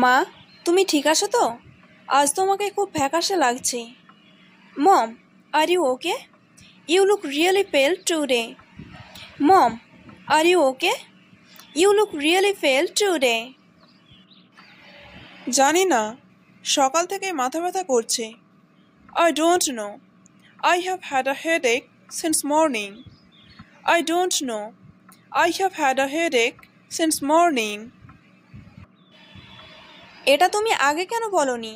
মা, তুমি ঠিক আছো তো? আজ তোমাকে খুব ফ্যাকাশে লাগছে। Mom, are you okay? You look really pale today. Mom, are you okay? You look really pale today. জানি না, সকাল থেকে মাথা ব্যথা করছে। I don't know. I have had a headache since morning. I don't know. I have had a headache since morning. এটা তুমি আগে কেন বলনি?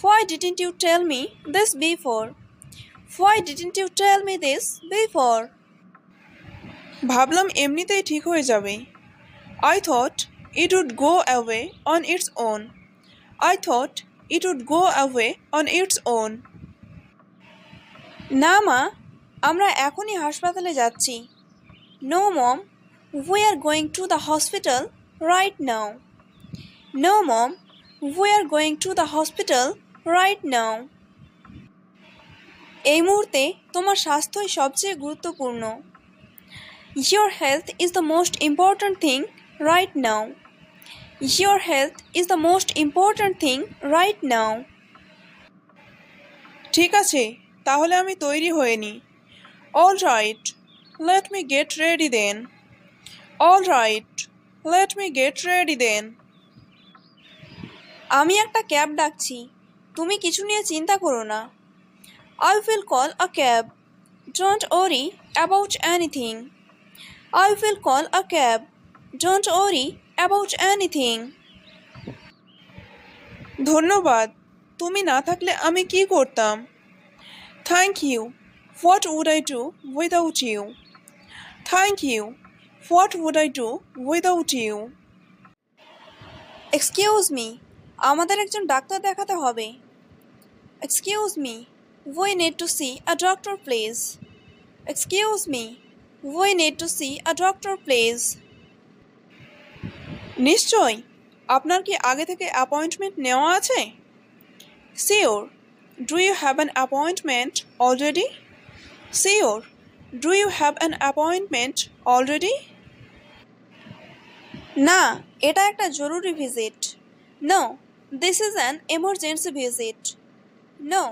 Why didn't you tell me this before? Why didn't you tell me this before? ভাবলাম এমনিতেই ঠিক হয়ে যাবে। I thought it would go away on its own. I thought it would go away on its own. না মা, আমরা এখনই হাসপাতালে যাচ্ছি। No mom, we are going to the hospital right now. No mom, we are going to the hospital right now. এই মুহূর্তে তোমার স্বাস্থ্যই সবচেয়ে গুরুত্বপূর্ণ। Your health is the most important thing right now. Your health is the most important thing right now. ঠিক আছে, তাহলে আমি তৈরি হয়ে নিই। All right, let me get ready then. All right, let me get ready then. আমি একটা cab ডাকছি, তুমি কিছু নিয়ে চিন্তা করো না। I will call a cab. Don't worry about anything. I will call a cab. Don't worry about anything. ধন্যবাদ, তুমি না থাকলে আমি কি করতাম? Thank you. What would I do without you? Thank you. What would I do without you? Excuse me, আমাদের একজন doctor দেখাতে হবে। Excuse me, we need to see a doctor please. Excuse me, we need to see a doctor please. নিশ্চয়, আপনার কি আগে থেকে appointment নেওয়া আছে? Sure. Do you have an appointment already? Sure. Do you have an appointment already? না, এটা একটা জরুরি visit. No, this is an emergency visit. No,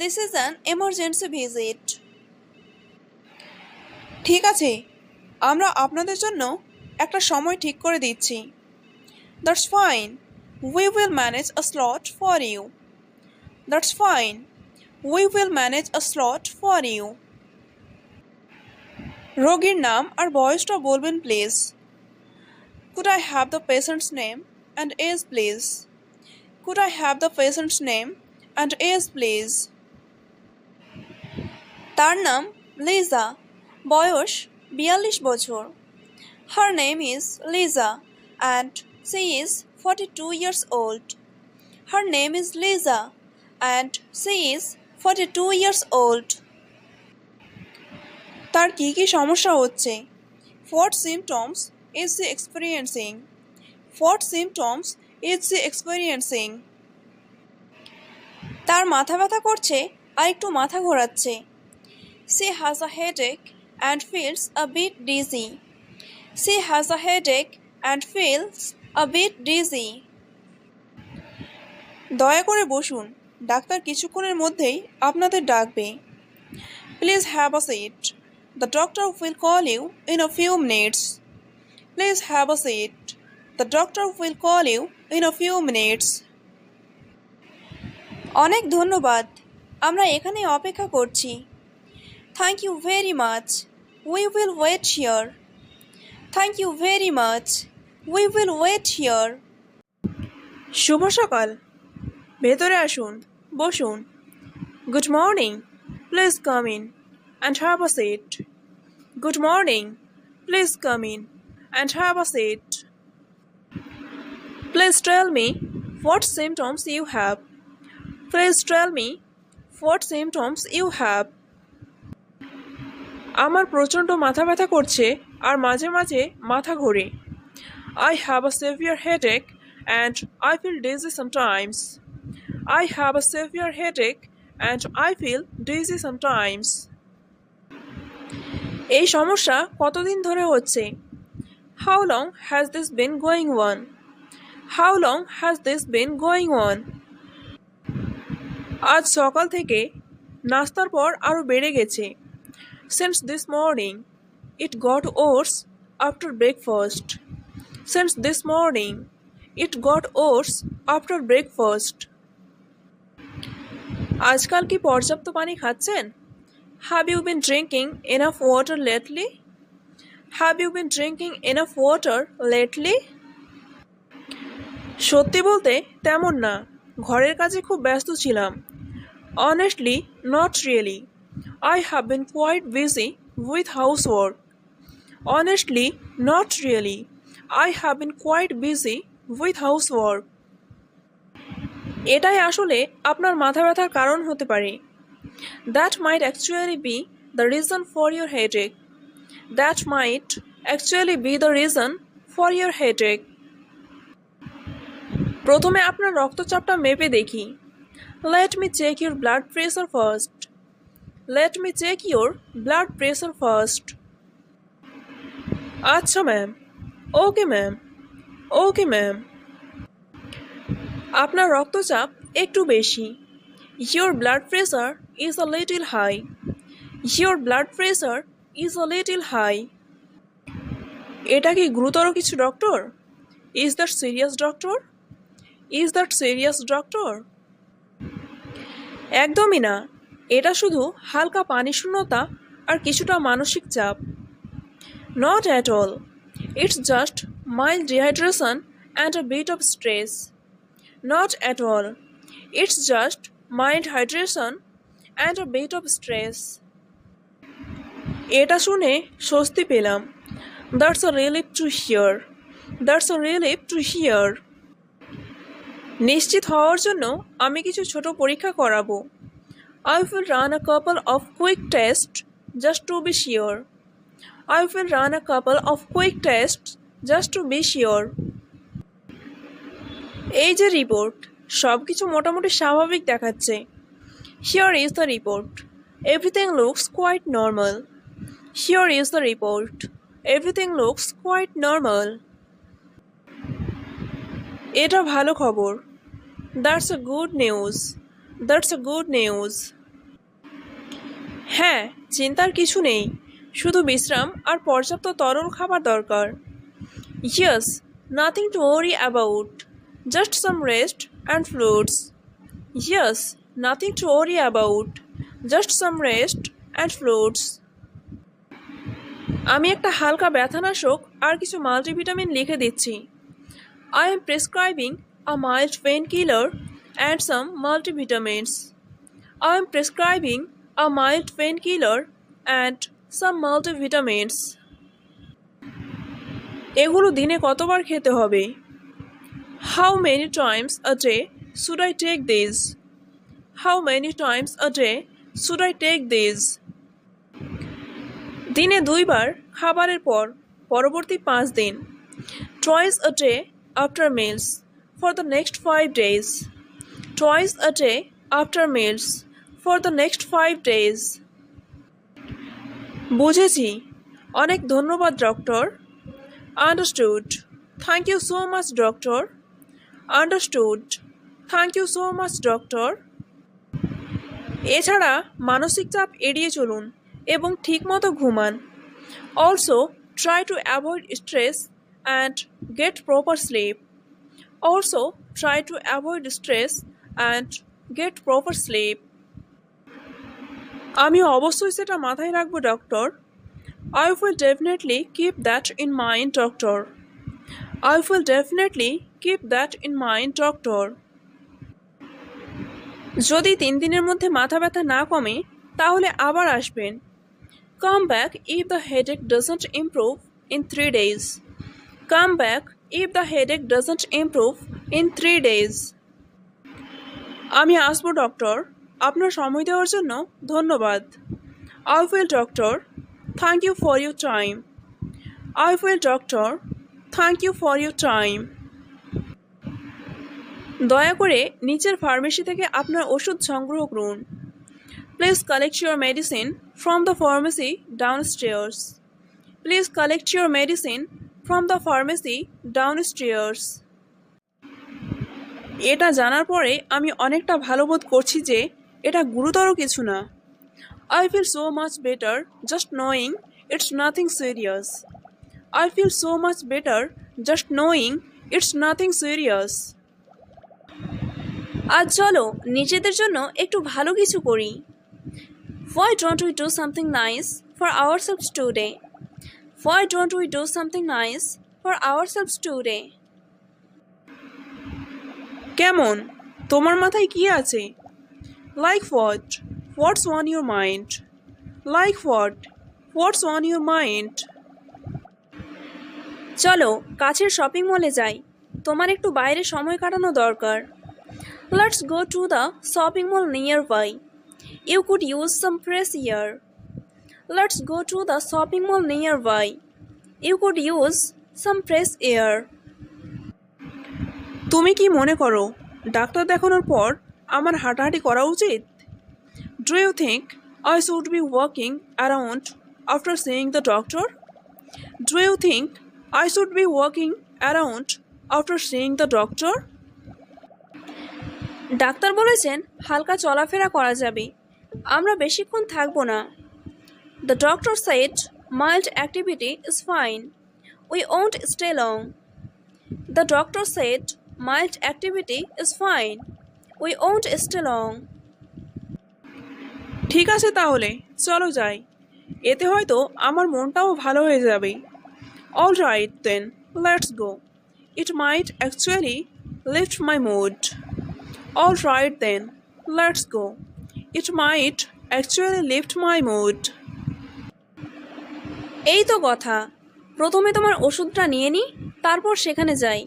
this is an emergency visit. ঠিক আছে, আমরা আপনাদের জন্য একটা সময় ঠিক করে দিচ্ছি। That's fine. We will manage a slot for you. That's fine. We will manage a slot for you. রোগীর নাম আর বয়সটা বলবেন please. Could I have the patient's name and age please? Could I have the patient's name and age please? তার নাম লিজা, বয়স 42 বছর। Her name is Lisa and she is 42 years old. Her name is Lisa and she is 42 years old. তার কি কি সমস্যা হচ্ছে? What symptoms is she experiencing? What symptoms is she experiencing? তার মাথা ব্যথা করছে আর একটু মাথা ঘোরাচ্ছে। She has a headache and feels a bit dizzy. She has a headache and feels a bit dizzy. দয়া করে বসুন, ডাক্তার কিছুক্ষণের মধ্যেই আপনাদের ডাকবে। Please have a seat. The doctor will call you in a few minutes. Please have a seat. The doctor will call you in a few minutes. অনেক ধন্যবাদ, আমরা এখানে অপেক্ষা করছি। Thank you very much. We will wait here. Thank you very much. We will wait here. শুভ সকাল, ভেতরে আসুন, বসুন। Good morning. Please come in and have a seat. Good morning. Please come in and have a seat. Please tell me what symptoms you have. Please tell me what symptoms you have. আমার প্রচণ্ড মাথা ব্যথা করছে আর মাঝে মাঝে মাথা ঘোরে। I have a severe headache and I feel dizzy sometimes. I have a severe headache and I feel dizzy sometimes. এই সমস্যা কতদিন ধরে হচ্ছে? How long has this been going on? How long has this been going on? আজ সকাল থেকে নাস্তার পর আরও বেড়ে গেছে। Since this morning, it got worse after breakfast. Since this morning, it got worse after breakfast. আজকাল কি পর্যাপ্ত পানি খাচ্ছেন? Have you been drinking enough water lately? Have you been drinking enough water lately? সত্যি বলতে তেমন না, ঘরের কাজে খুব ব্যস্ত ছিলাম। Honestly, not really. I have been quite busy with housework. Honestly, not really. I have been quite busy with housework. এটাই আসলে আপনার মাথা ব্যথার কারণ হতে পারে। That might actually be the reason for your headache. That might actually be the reason for your headache. প্রথমে আপনার রক্তচাপটা মেপে দেখি। Let me check your blood pressure first. Let me check your blood pressure first. আচ্ছা ma'am. Okay ma'am. Okay ma'am. আপনার রক্তচাপ একটু বেশি। Your blood pressure is a little high. Your blood pressure is a little high. এটা কি গুরুতর কিছু doctor? Is that serious doctor? Is that serious doctor? একদমই না, এটা শুধু হালকা পানিশূন্যতা আর কিছুটা মানসিক চাপ। Not at all. It's just mild dehydration and a bit of stress. Not at all. It's just mild hydration and a bit of stress. এটা শুনে স্বস্তি পেলাম। That's a relief to hear. That's a relief to hear. নিশ্চিত হওয়ার জন্য আমি কিছু ছোট পরীক্ষা করাবো। I will run a couple of quick tests just to be sure. I will run a couple of quick tests just to be sure. এই যে রিপোর্ট, সব কিছু মোটামুটি স্বাভাবিক দেখাচ্ছে। Here is the report. Everything looks quite normal. Here is the report. Everything looks quite normal. এটা ভালো খবর। That's a good news. That's a good news. হ্যাঁ, চিন্তার কিছু নেই, শুধু বিশ্রাম আর পর্যাপ্ত তরল খাবার দরকার। Yes, nothing to worry about. Just some rest and fluids. Yes, nothing to worry about. Just some rest and fluids. আমি একটা হালকা ব্যথানাশক আর কিছু মাল্টিভিটামিন লিখে দিচ্ছি। I am prescribing a mild painkiller and some multivitamins. I am prescribing a mild painkiller and some multivitamins. এগুলো দিনে কতবার খেতে হবে? How many times a day should I take these? How many times a day should I take these? দিনে 2 বার খাবারের পর পরবর্তী 5 দিন। Twice a day after meals for the next 5 days. Twice a day after meals for the next 5 days. বুঝেছি, অনেক ধন্যবাদ doctor. Understood. Thank you so much doctor. Understood. Thank you so much doctor. এছাড়া মানসিক চাপ এড়িয়ে চলুন এবং ঠিকমতো ঘুমান। Also try to avoid stress and get proper sleep. Also try to avoid stress and get proper sleep. আমি অবশ্যই সেটা মাথায় রাখবো doctor. I will definitely keep that in mind doctor. I will definitely keep that in mind doctor. যদি 3 দিনের মধ্যে মাথা ব্যথা না কমে তাহলে আবার আসবেন। Come back if the headache doesn't improve in 3 days. Come back if the headache doesn't improve in 3 days. আমি আসবো ডক্টর। আপনার সময় দেওয়ার জন্য ধন্যবাদ। I will doctor. Thank you for your time. I will doctor. Thank you for your time. দয়া করে নিচের ফার্মেসি থেকে আপনার ওষুধ সংগ্রহ করুন। Please collect your medicine from the pharmacy downstairs. Please collect your medicine from the pharmacy downstairs. এটা জানার পরে আমি অনেকটা ভালো বোধ করছি যে এটা গুরুতর কিছু না। I feel so much better just knowing it's nothing serious. I feel so much better just knowing it's nothing serious. আজ চলো নিজেদের জন্য একটু ভালো কিছু করি। Why don't we do something nice for ourselves today? Why don't we do something nice for ourselves today? কেমন? তোমার মাথায় কি আছে? Like what? What's on your mind? Like what? What's on your mind? চলো কাছের শপিং মলে যাই, তোমার একটু বাইরে সময় কাটানো দরকার। Let's go to the shopping mall nearby. You could use some fresh air. Let's go to the shopping mall nearby. You could use some fresh air. তুমি কি মনে করো ডাক্তার দেখানোর পর আমার হাঁটাহাঁটি করা উচিত? Do you think I should be walking around after seeing the doctor? Do you think I should be walking around after seeing the doctor? Doctor বলেছেন হালকা চলাফেরা করা যাবে, আমরা বেশিক্ষণ থাকবো না। The doctor said mild activity is fine. We won't stay long. The doctor said mild activity is fine. We won't stay long. ঠিক আছে তাহলে চলো যাই, এতে হয়তো আমার মনটাও ভালো হয়ে যাবে। All right then, let's go. It might actually lift my mood. All right then, let's go. It might actually lift my mood. এই তো কথা, প্রথমে তোমার ওষুধটা নিয়ে নিই, তারপর সেখানে যাই।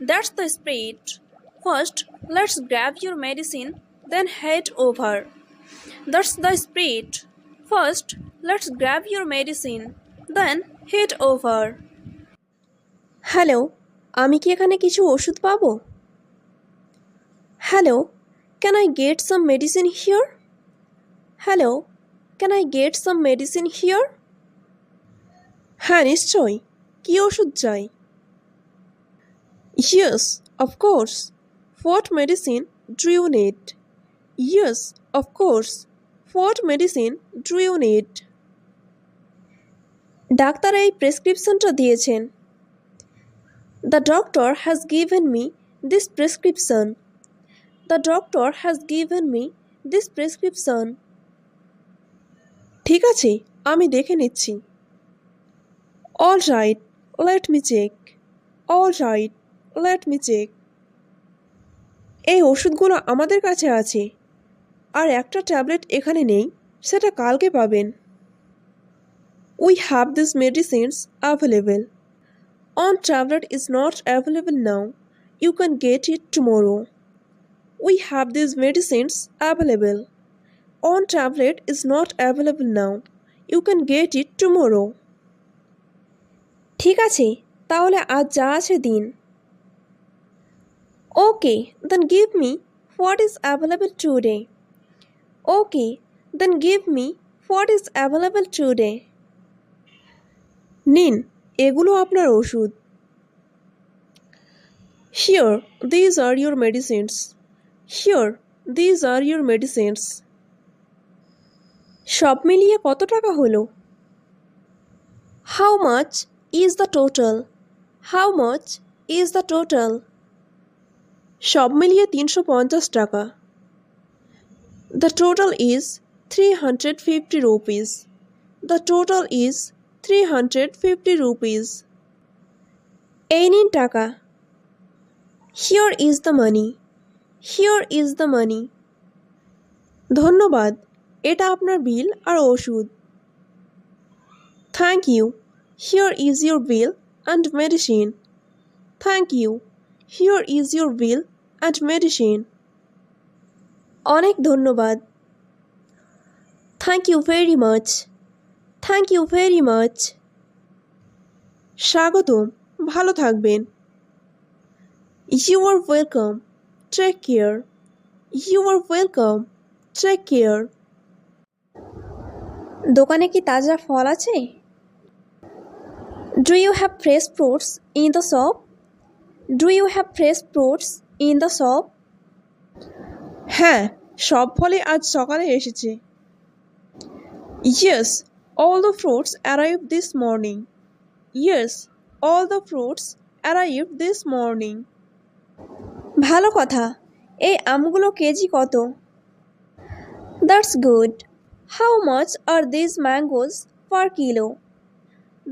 That's the spirit. First, let's grab your medicine, then head over. That's the spirit. First, let's grab your medicine, then head over. Hello, আমি কি এখানে কিছু ওষুধ পাবো? Hello, can I get some medicine here? Hello, can I get some medicine here? হ্যাঁ নিশ্চয়ই, কী ওষুধ চাই? Yes, of course. What medicine do you need? Yes, of course. What medicine do you need? Doctor এই প্রেসক্রিপশনটা দিয়েছেন। The doctor has given me this prescription. The doctor has given me this prescription. ঠিক আছে, আমি দেখে নিচ্ছি। All right, let me check. All right, let me check. এই ওষুধগুলো আমাদের কাছে আছে, আর একটা ট্যাবলেট এখানে নেই, সেটা কালকে পাবেন। We have these medicines available. One tablet is not available now. You can get it tomorrow. We have these medicines available. One tablet is not available now. You can get it tomorrow. ঠিক আছে, তাহলে আজ যা আছে দিন। Okay, then give me what is available today. Okay, then give me what is available today. নিন, এগুলো আপনার ওষুধ। Here, these are your medicines. Here, these are your medicines. সব মিলিয়ে কত টাকা হলো? How much is the total? How much is the total? সব মিলিয়ে 350 টাকা। The total is 350 rupees. The total is 350 rupees. এই নিন টাকা। Here is the money. Here is the money. ধন্যবাদ, এটা আপনার বিল আর ওষুধ। Thank you. Here is your bill and medicine. Thank you. Here is your bill and medicine. অনেক ধন্যবাদ। Thank you very much. Thank you very much. স্বাগতম, ভালো থাকবেন। You are welcome. Take care. You are welcome. Take care. দোকানে কি তাজা ফল আছে? Do you have fresh fruits in the shop? Do you have fresh fruits in the shop? হ্যাঁ, সব ফলই আজ সকালে এসেছে। Yes, all the fruits arrived this morning. Yes, all the fruits arrived this morning. ভালো কথা। এই আমগুলো কেজি কত? That's good. How much are these mangoes per kilo?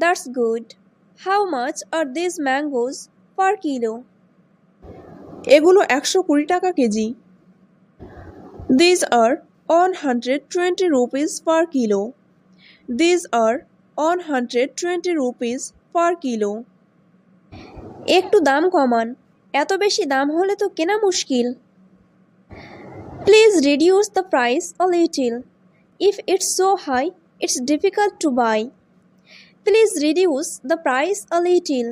That's good. How much are these mangoes per kilo? এগুলো 120 টাকা KG. These are 120 rupees per kilo. These are 120 rupees per kilo. একটু দাম কমান, এত বেশি দাম হলে তো কেনা মুশকিল। Please reduce the price a little. If it's so high, it's difficult to buy. Please reduce the price a little.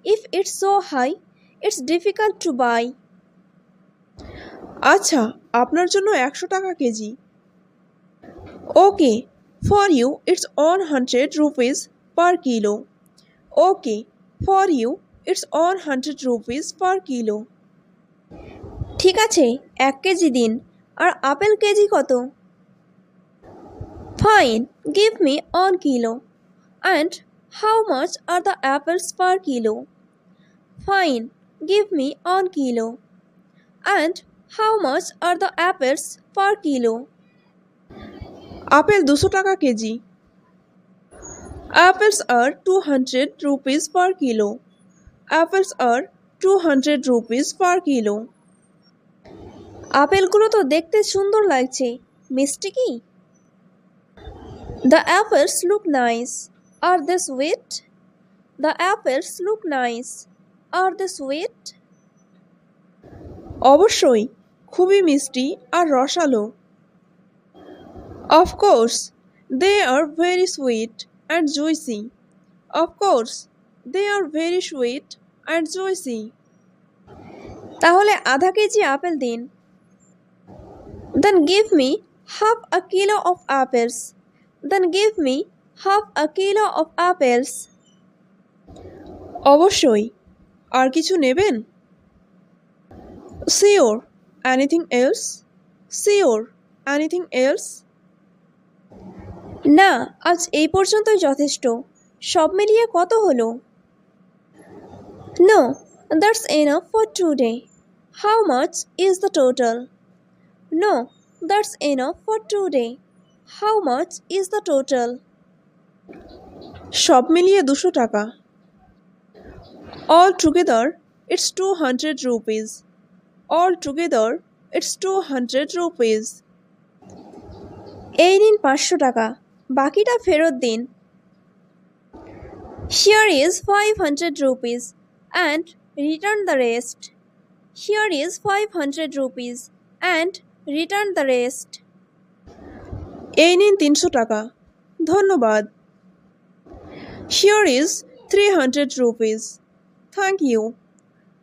If it's so high, it's difficult to buy. আচ্ছা, আপনার জন্য 100 টাকা KG. Okay, for you it's 100 rupees per kilo. Okay, for you it's 100 rupees per kilo. ঠিক আছে, 1 KG দিন। আর apple KG কত? Fine, give me 1 kilo. And how much are the apples per kilo? Fine, give me 1 kilo. And how much are the apples per kilo? Apple 200 টাকা KG. Apples are 200 rupees per kilo. Apples are 200 rupees per kilo. আপেলগুলো তো দেখতে সুন্দর লাগছে, মিষ্টি কি? The apples look nice. Are they sweet? The apples look nice. Are they sweet? অবশ্যই, খুবই মিষ্টি আর রসালো। Of course, they are very sweet and juicy. Of course, they are very sweet and juicy. তাহলে আধা কেজি আপেল দিন। Then give me half a kilo of apples. Then give me half a kilo of apples. অবশ্যই, আর কিছু নেবেন? Sure, anything else? Sure, anything else? না, আজ এই পর্যন্তই যথেষ্ট। সব মিলিয়ে কত হলো? No, that's enough for today. How much is the total? No, that's enough for today. How much is the total? সব মিলিয়ে 200 টাকা। All together, it's 200 rupees. All together, it's 200 rupees. এই নিন 500 টাকা, বাকিটা ফেরত দিন। Here is 500 rupees and return the rest. Here is 500 rupees and return the rest. এই নিন 300 টাকা, ধন্যবাদ। Here is 300 rupees. Thank you.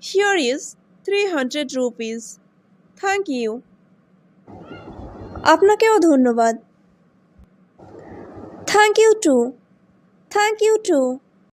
Here is 300 rupees. Thank you. আপনাকেও ধন্যবাদ। Thank you too. Thank you too.